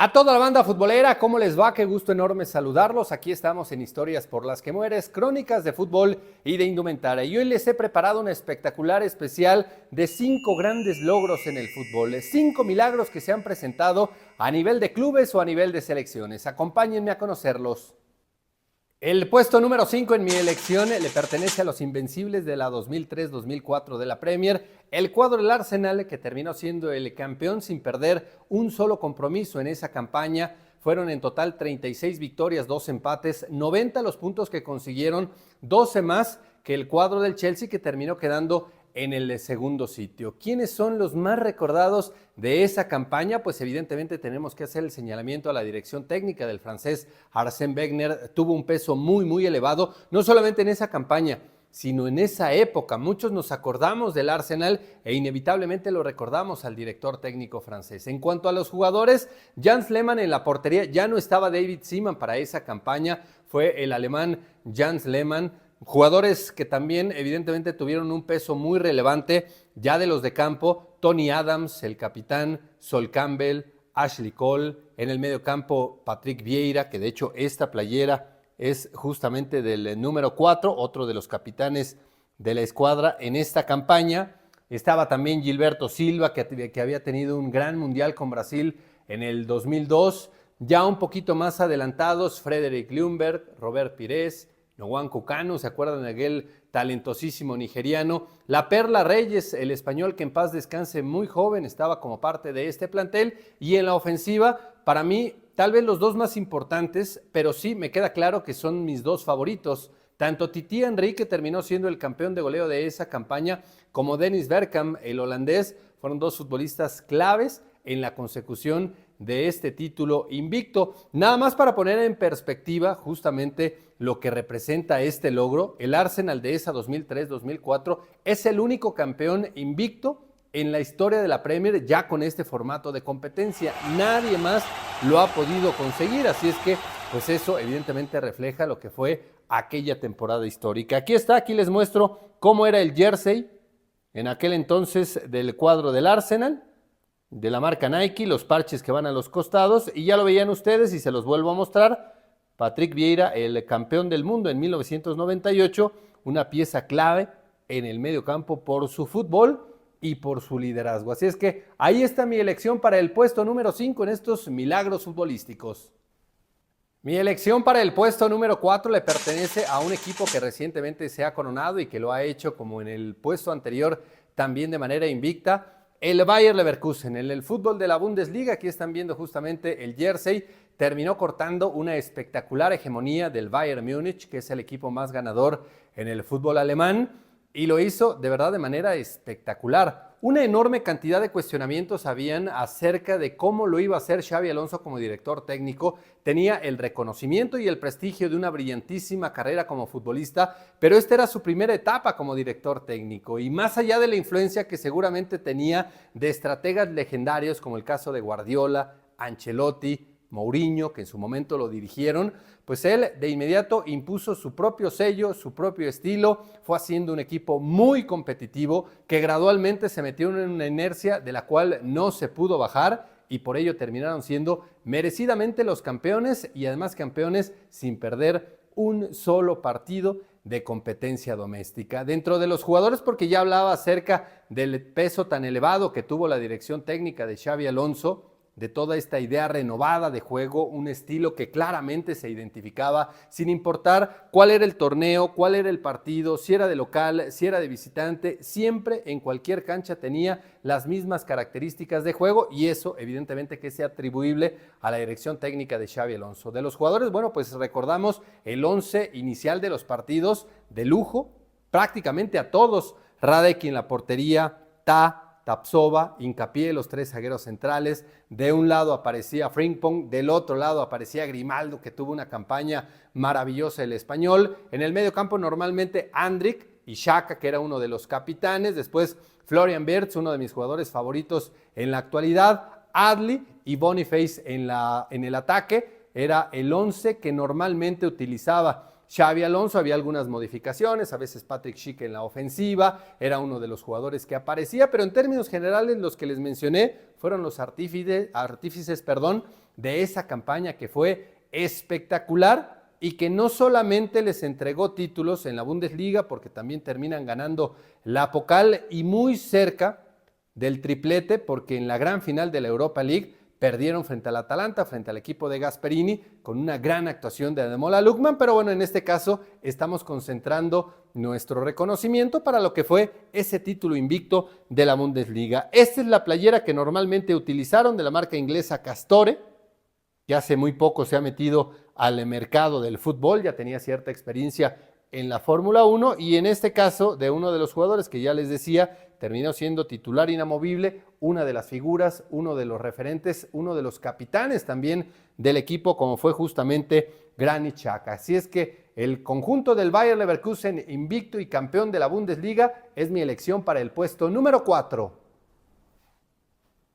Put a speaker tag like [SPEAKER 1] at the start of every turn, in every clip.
[SPEAKER 1] A toda la banda futbolera, ¿cómo les va? Qué gusto enorme saludarlos. Aquí estamos en Historias por las que mueres, crónicas de fútbol y de indumentaria. Y hoy les he preparado un espectacular especial de 5 grandes logros en el fútbol. 5 milagros que se han presentado a nivel de clubes o a nivel de selecciones. Acompáñenme a conocerlos. El puesto número 5 en mi elección le pertenece a los invencibles de la 2003-2004 de la Premier, el cuadro del Arsenal, que terminó siendo el campeón sin perder un solo compromiso en esa campaña. Fueron en total 36 victorias, 2 empates, 90 los puntos que consiguieron, 12 más que el cuadro del Chelsea, que terminó quedando en el segundo sitio. ¿Quiénes son los más recordados de esa campaña? Pues evidentemente tenemos que hacer el señalamiento a la dirección técnica del francés Arsène Wenger. Tuvo un peso muy elevado, no solamente en esa campaña, sino en esa época. Muchos nos acordamos del Arsenal e inevitablemente lo recordamos al director técnico francés. En cuanto a los jugadores, Jens Lehmann en la portería. Ya no estaba David Seaman para esa campaña, fue el alemán Jens Lehmann. Jugadores que también evidentemente tuvieron un peso muy relevante ya de los de campo: Tony Adams, el capitán, Sol Campbell, Ashley Cole. En el medio campo, Patrick Vieira, que de hecho esta playera es justamente del número 4, otro de los capitanes de la escuadra en esta campaña. Estaba también Gilberto Silva, que había tenido un gran mundial con Brasil en el 2002. Ya un poquito más adelantados, Frederick Ljungberg, Robert Pires, Nwankwo Kanu, ¿se acuerdan de aquel talentosísimo nigeriano? La Perla Reyes, el español, que en paz descanse, muy joven, estaba como parte de este plantel. Y en la ofensiva, para mí, tal vez los dos más importantes, pero sí me queda claro que son mis dos favoritos. Tanto Titi Henry, que terminó siendo el campeón de goleo de esa campaña, como Dennis Bergkamp, el holandés, fueron dos futbolistas claves en la consecución de este título invicto. Nada más para poner en perspectiva justamente lo que representa este logro: el Arsenal de esa 2003-2004 es el único campeón invicto en la historia de la Premier ya con este formato de competencia. Nadie más lo ha podido conseguir, así es que pues eso evidentemente refleja lo que fue aquella temporada histórica. Aquí está, aquí les muestro cómo era el jersey en aquel entonces del cuadro del Arsenal, de la marca Nike, los parches que van a los costados, y ya lo veían ustedes y se los vuelvo a mostrar. Patrick Vieira, el campeón del mundo en 1998, una pieza clave en el medio campo por su fútbol y por su liderazgo. Así es que ahí está mi elección para el puesto número 5 en estos milagros futbolísticos. Mi elección para el puesto número 4 le pertenece a un equipo que recientemente se ha coronado y que lo ha hecho, como en el puesto anterior, también de manera invicta: el Bayer Leverkusen. En el fútbol de la Bundesliga, aquí están viendo justamente el jersey, terminó cortando una espectacular hegemonía del Bayern Múnich, que es el equipo más ganador en el fútbol alemán, y lo hizo de verdad de manera espectacular. Una enorme cantidad de cuestionamientos habían acerca de cómo lo iba a hacer Xabi Alonso como director técnico. Tenía el reconocimiento y el prestigio de una brillantísima carrera como futbolista, pero esta era su primera etapa como director técnico, y más allá de la influencia que seguramente tenía de estrategas legendarios como el caso de Guardiola, Ancelotti, Mourinho, que en su momento lo dirigieron, pues él de inmediato impuso su propio sello, su propio estilo. Fue haciendo un equipo muy competitivo que gradualmente se metió en una inercia de la cual no se pudo bajar, y por ello terminaron siendo merecidamente los campeones, y además campeones sin perder un solo partido de competencia doméstica. Dentro de los jugadores, porque ya hablaba acerca del peso tan elevado que tuvo la dirección técnica de Xabi Alonso, de toda esta idea renovada de juego, un estilo que claramente se identificaba sin importar cuál era el torneo, cuál era el partido, si era de local, si era de visitante, siempre en cualquier cancha tenía las mismas características de juego, y eso evidentemente que es atribuible a la dirección técnica de Xabi Alonso. De los jugadores, bueno, pues recordamos el 11 inicial de los partidos de lujo, prácticamente a todos: Radek en la portería, Tapsova, Hincapié, los 3 zagueros centrales. De un lado aparecía Frimpong, del otro lado aparecía Grimaldo, que tuvo una campaña maravillosa, el español. En el medio campo normalmente Andrić y Xhaka, que era uno de los capitanes. Después Florian Wirtz, uno de mis jugadores favoritos en la actualidad. Adli y Boniface en el ataque. Era el 11 que normalmente utilizaba Xabi Alonso, había algunas modificaciones, a veces Patrick Schick en la ofensiva, era uno de los jugadores que aparecía, pero en términos generales los que les mencioné fueron los artífices, de esa campaña que fue espectacular y que no solamente les entregó títulos en la Bundesliga, porque también terminan ganando la Pokal y muy cerca del triplete, porque en la gran final de la Europa League perdieron frente al Atalanta, frente al equipo de Gasperini, con una gran actuación de Ademola Lookman, pero bueno, en este caso estamos concentrando nuestro reconocimiento para lo que fue ese título invicto de la Bundesliga. Esta es la playera que normalmente utilizaron de la marca inglesa Castore, que hace muy poco se ha metido al mercado del fútbol, ya tenía cierta experiencia en la Fórmula 1 y en este caso de uno de los jugadores que ya les decía, terminó siendo titular inamovible, una de las figuras, uno de los referentes, uno de los capitanes también del equipo, como fue justamente Granit Xhaka. Así es que el conjunto del Bayer Leverkusen, invicto y campeón de la Bundesliga, es mi elección para el puesto número 4.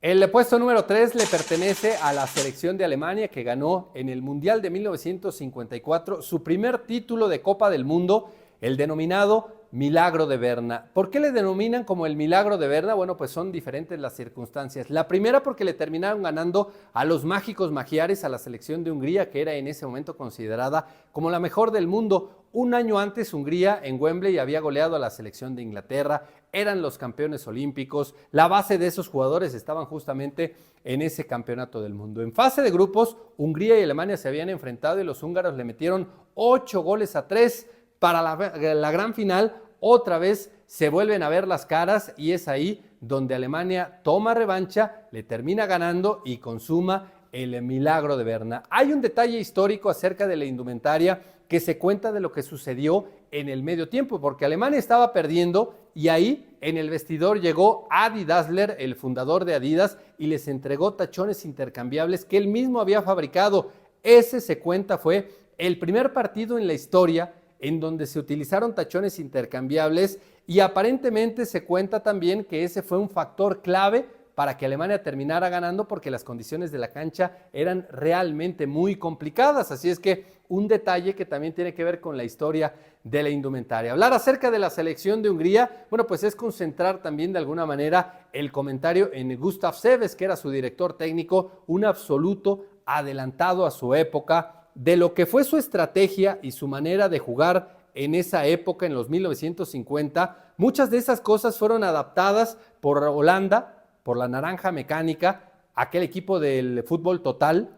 [SPEAKER 1] El puesto número 3 le pertenece a la selección de Alemania, que ganó en el Mundial de 1954 su primer título de Copa del Mundo, el denominado Milagro de Berna. ¿Por qué le denominan como el Milagro de Berna? Bueno, pues son diferentes las circunstancias. La primera porque le terminaron ganando a los mágicos magiares, a la selección de Hungría, que era en ese momento considerada como la mejor del mundo. Un año antes, Hungría en Wembley había goleado a la selección de Inglaterra, eran los campeones olímpicos, la base de esos jugadores estaban justamente en ese campeonato del mundo. En fase de grupos, Hungría y Alemania se habían enfrentado y los húngaros le metieron 8-3. Para la gran final, otra vez se vuelven a ver las caras y es ahí donde Alemania toma revancha, le termina ganando y consuma el Milagro de Berna. Hay un detalle histórico acerca de la indumentaria que se cuenta de lo que sucedió en el medio tiempo, porque Alemania estaba perdiendo y ahí en el vestidor llegó Adi Dassler, el fundador de Adidas, y les entregó tachones intercambiables que él mismo había fabricado. Ese, se cuenta, fue el primer partido en la historia en donde se utilizaron tachones intercambiables y aparentemente se cuenta también que ese fue un factor clave para que Alemania terminara ganando, porque las condiciones de la cancha eran realmente muy complicadas. Así es que un detalle que también tiene que ver con la historia de la indumentaria. Hablar acerca de la selección de Hungría, bueno, pues es concentrar también de alguna manera el comentario en Gustav Seves, que era su director técnico, un absoluto adelantado a su época, de lo que fue su estrategia y su manera de jugar en esa época, en los 1950. Muchas de esas cosas fueron adaptadas por Holanda, por la Naranja Mecánica, aquel equipo del fútbol total.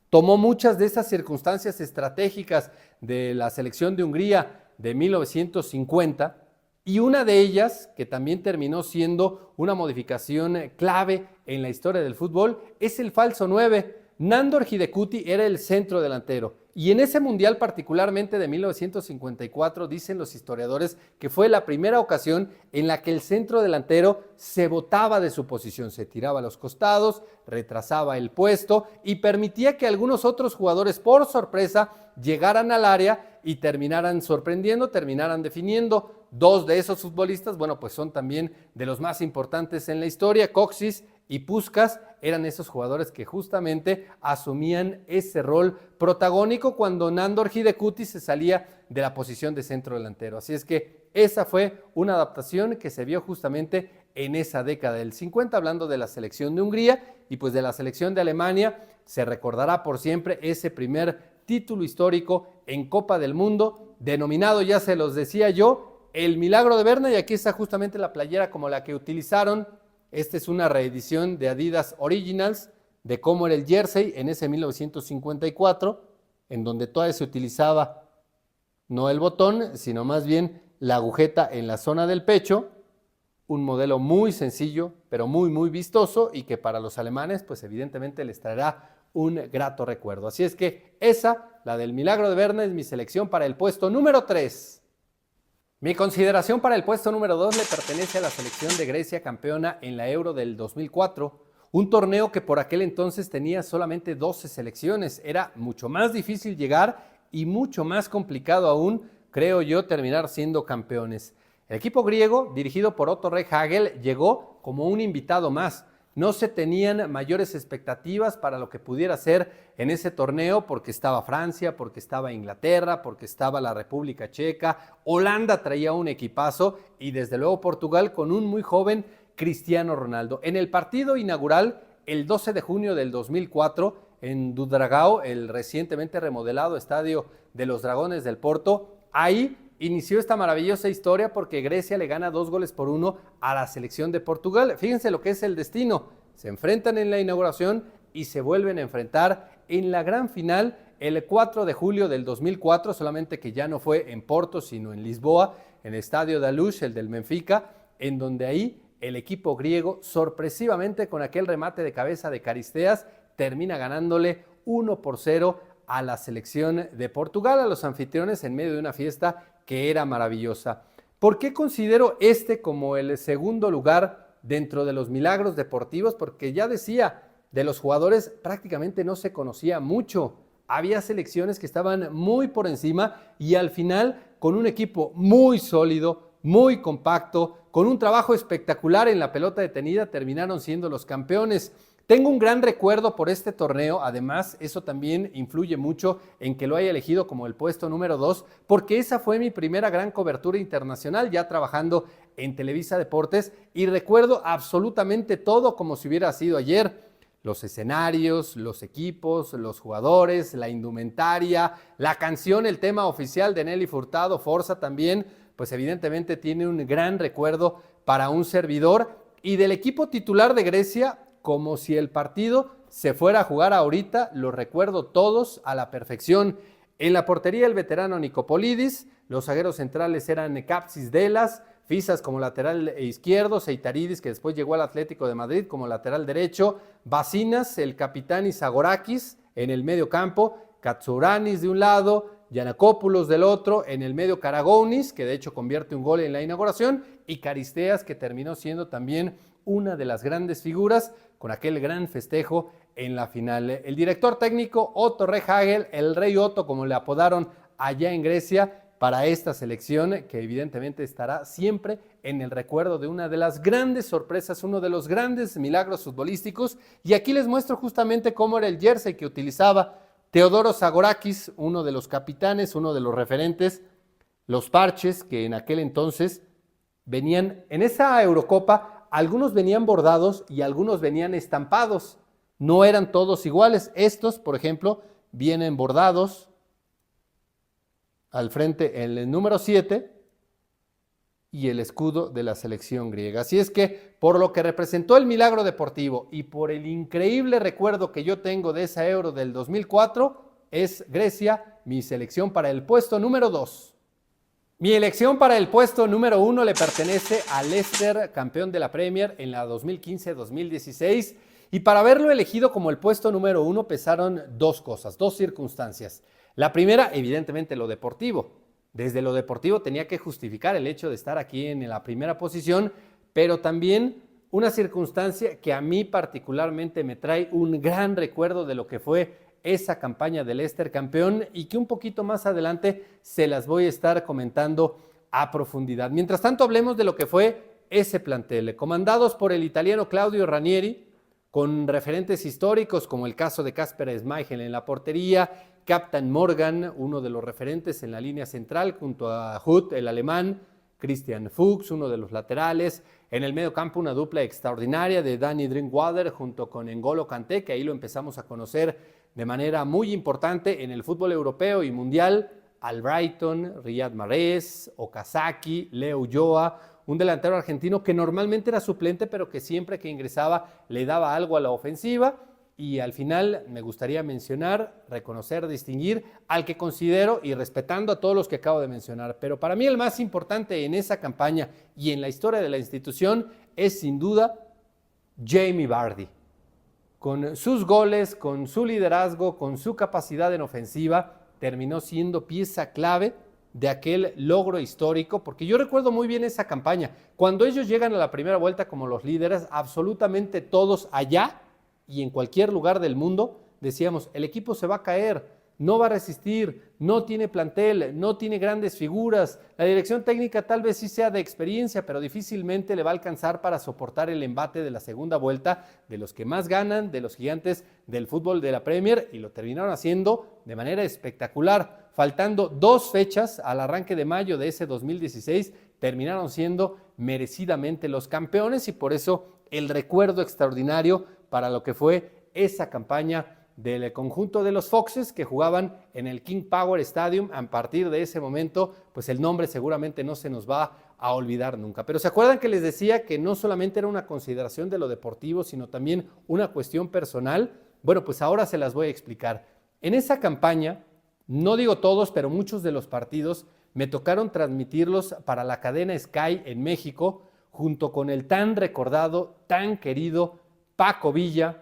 [SPEAKER 1] Tomó muchas de esas circunstancias estratégicas de la selección de Hungría de 1950 y una de ellas, que también terminó siendo una modificación clave en la historia del fútbol, es el falso 9. Nándor Hidekuti era el centro delantero y en ese mundial particularmente de 1954 dicen los historiadores que fue la primera ocasión en la que el centro delantero se botaba de su posición, se tiraba a los costados, retrasaba el puesto y permitía que algunos otros jugadores por sorpresa llegaran al área y terminaran sorprendiendo, terminaran definiendo. Dos de esos futbolistas, bueno, pues son también de los más importantes en la historia. Coxis y Puskás eran esos jugadores que justamente asumían ese rol protagónico cuando Nándor Hidekuti se salía de la posición de centro delantero. Así es que esa fue una adaptación que se vio justamente en esa década del 50, hablando de la selección de Hungría y pues de la selección de Alemania. Se recordará por siempre ese primer título histórico en Copa del Mundo, denominado, ya se los decía yo, el Milagro de Berna, y aquí está justamente la playera como la que utilizaron. Esta es una reedición de Adidas Originals de cómo era el jersey en ese 1954, en donde todavía se utilizaba no el botón, sino más bien la agujeta en la zona del pecho. Un modelo muy sencillo, pero muy vistoso y que para los alemanes, pues evidentemente les traerá un grato recuerdo. Así es que esa, la del Milagro de Berna, es mi selección para el puesto número 3. Mi consideración para el puesto número 2 le pertenece a la selección de Grecia, campeona en la Euro del 2004, un torneo que por aquel entonces tenía solamente 12 selecciones. Era mucho más difícil llegar y mucho más complicado aún, creo yo, terminar siendo campeones. El equipo griego, dirigido por Otto Rehhagel, llegó como un invitado más. no se tenían mayores expectativas para lo que pudiera ser en ese torneo porque estaba Francia, porque estaba Inglaterra, porque estaba la República Checa, Holanda traía un equipazo y desde luego Portugal con un muy joven Cristiano Ronaldo. En el partido inaugural, el 12 de junio del 2004, en Dragao, el recientemente remodelado estadio de los Dragones del Porto, ahí inició esta maravillosa historia porque Grecia le gana 2-1 a la selección de Portugal. Fíjense lo que es el destino. Se enfrentan en la inauguración y se vuelven a enfrentar en la gran final el 4 de julio del 2004, solamente que ya no fue en Porto, sino en Lisboa, en el Estadio da Luz, el del Benfica, en donde ahí el equipo griego, sorpresivamente con aquel remate de cabeza de Caristeas, termina ganándole 1-0 a la selección de Portugal, a los anfitriones, en medio de una fiesta que era maravillosa. ¿Por qué considero este como el segundo lugar dentro de los milagros deportivos? Porque ya decía, de los jugadores prácticamente no se conocía mucho. Había selecciones que estaban muy por encima y al final, con un equipo muy sólido, muy compacto, con un trabajo espectacular en la pelota detenida, terminaron siendo los campeones. Tengo un gran recuerdo por este torneo, además eso también influye mucho en que lo haya elegido como el puesto número 2, porque esa fue mi primera gran cobertura internacional, ya trabajando en Televisa Deportes, y recuerdo absolutamente todo como si hubiera sido ayer. Los escenarios, los equipos, los jugadores, la indumentaria, la canción, el tema oficial de Nelly Furtado, Forza también, pues evidentemente tiene un gran recuerdo para un servidor. Y del equipo titular de Grecia, como si el partido se fuera a jugar ahorita, lo recuerdo todos a la perfección. En la portería el veterano Nicopolidis, los zagueros centrales eran Kapsis Delas, Fisas como lateral izquierdo, Seitaridis, que después llegó al Atlético de Madrid como lateral derecho, Basinas, el capitán Zagorakis en el medio campo, Katsouranis de un lado, Giannakopoulos del otro, en el medio Karagounis, que de hecho convierte un gol en la inauguración, y Caristeas, que terminó siendo también una de las grandes figuras con aquel gran festejo en la final. El director técnico Otto Rehhagel, el Rey Otto, como le apodaron allá en Grecia, para esta selección que evidentemente estará siempre en el recuerdo de una de las grandes sorpresas, uno de los grandes milagros futbolísticos. Y aquí les muestro justamente cómo era el jersey que utilizaba Teodoros Zagorakis, uno de los capitanes, uno de los referentes, los parches que en aquel entonces venían en esa Eurocopa. Algunos venían bordados y algunos venían estampados. No eran todos iguales. Estos, por ejemplo, vienen bordados al frente el número 7 y el escudo de la selección griega. Así es que, por lo que representó el milagro deportivo y por el increíble recuerdo que yo tengo de esa Euro del 2004, es Grecia mi selección para el puesto número 2. Mi elección para el puesto número 1 le pertenece al Leicester, campeón de la Premier en la 2015-2016. Y para haberlo elegido como el puesto número 1 pesaron dos cosas, dos circunstancias. La primera, evidentemente, lo deportivo. Desde lo deportivo tenía que justificar el hecho de estar aquí en la primera posición, pero también una circunstancia que a mí particularmente me trae un gran recuerdo de lo que fue esa campaña del Leicester campeón y que un poquito más adelante se las voy a estar comentando a profundidad. Mientras tanto, hablemos de lo que fue ese plantel, comandados por el italiano Claudio Ranieri, con referentes históricos como el caso de Kasper Schmeichel en la portería, Captain Morgan, uno de los referentes en la línea central, junto a Huth, el alemán, Christian Fuchs, uno de los laterales. En el medio campo una dupla extraordinaria de Danny Drinkwater junto con N'Golo Kanté, que ahí lo empezamos a conocer de manera muy importante en el fútbol europeo y mundial. Albrighton, Riyad Mahrez, Okazaki, Leo Ulloa, un delantero argentino que normalmente era suplente, pero que siempre que ingresaba le daba algo a la ofensiva. Y al final me gustaría mencionar, reconocer, distinguir al que considero, y respetando a todos los que acabo de mencionar, pero para mí el más importante en esa campaña y en la historia de la institución es sin duda Jamie Vardy. Con sus goles, con su liderazgo, con su capacidad en ofensiva, terminó siendo pieza clave de aquel logro histórico, porque yo recuerdo muy bien esa campaña. Cuando ellos llegan a la primera vuelta como los líderes, absolutamente todos allá y en cualquier lugar del mundo decíamos, el equipo se va a caer, no va a resistir, no tiene plantel, no tiene grandes figuras. La dirección técnica tal vez sí sea de experiencia, pero difícilmente le va a alcanzar para soportar el embate de la segunda vuelta de los que más ganan, de los gigantes del fútbol de la Premier, y lo terminaron haciendo de manera espectacular. Faltando 2 fechas al arranque de mayo de ese 2016, terminaron siendo merecidamente los campeones, y por eso el recuerdo extraordinario para lo que fue esa campaña del conjunto de los Foxes que jugaban en el King Power Stadium. A partir de ese momento, pues el nombre seguramente no se nos va a olvidar nunca. Pero ¿se acuerdan que les decía que no solamente era una consideración de lo deportivo, sino también una cuestión personal? Bueno, pues ahora se las voy a explicar. En esa campaña, no digo todos, pero muchos de los partidos me tocaron transmitirlos para la cadena Sky en México, junto con el tan recordado, tan querido Paco Villa.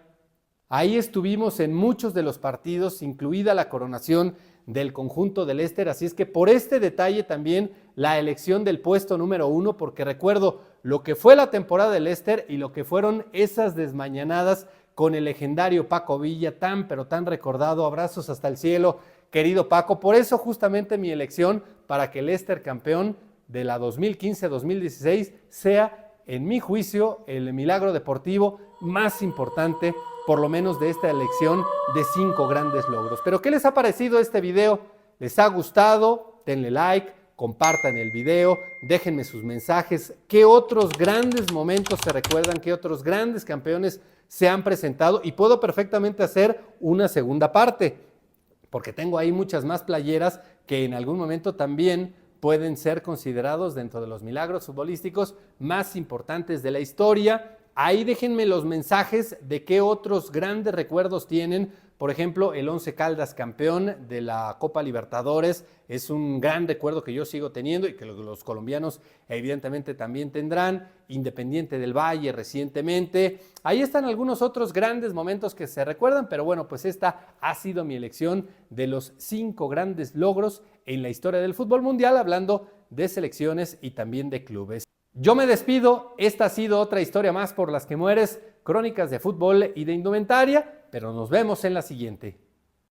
[SPEAKER 1] Ahí estuvimos en muchos de los partidos, incluida la coronación del conjunto del Leicester, así es que por este detalle también la elección del puesto número 1, porque recuerdo lo que fue la temporada del Leicester y lo que fueron esas desmañanadas con el legendario Paco Villa, tan pero tan recordado. Abrazos hasta el cielo, querido Paco. Por eso justamente mi elección para que el Leicester campeón de la 2015-2016 sea, en mi juicio, el milagro deportivo más importante, por lo menos de esta elección de 5 grandes logros. Pero ¿qué les ha parecido este video? ¿Les ha gustado? Denle like, compartan el video, déjenme sus mensajes. ¿Qué otros grandes momentos se recuerdan? ¿Qué otros grandes campeones se han presentado? Y puedo perfectamente hacer una segunda parte, porque tengo ahí muchas más playeras que en algún momento también pueden ser considerados dentro de los milagros futbolísticos más importantes de la historia. Ahí déjenme los mensajes de qué otros grandes recuerdos tienen. Por ejemplo, el Once Caldas campeón de la Copa Libertadores es un gran recuerdo que yo sigo teniendo y que los colombianos evidentemente también tendrán. Independiente del Valle recientemente. Ahí están algunos otros grandes momentos que se recuerdan, pero bueno, pues esta ha sido mi elección de los 5 grandes logros en la historia del fútbol mundial, hablando de selecciones y también de clubes. Yo me despido, esta ha sido otra historia más por las que mueres, crónicas de fútbol y de indumentaria, pero nos vemos en la siguiente.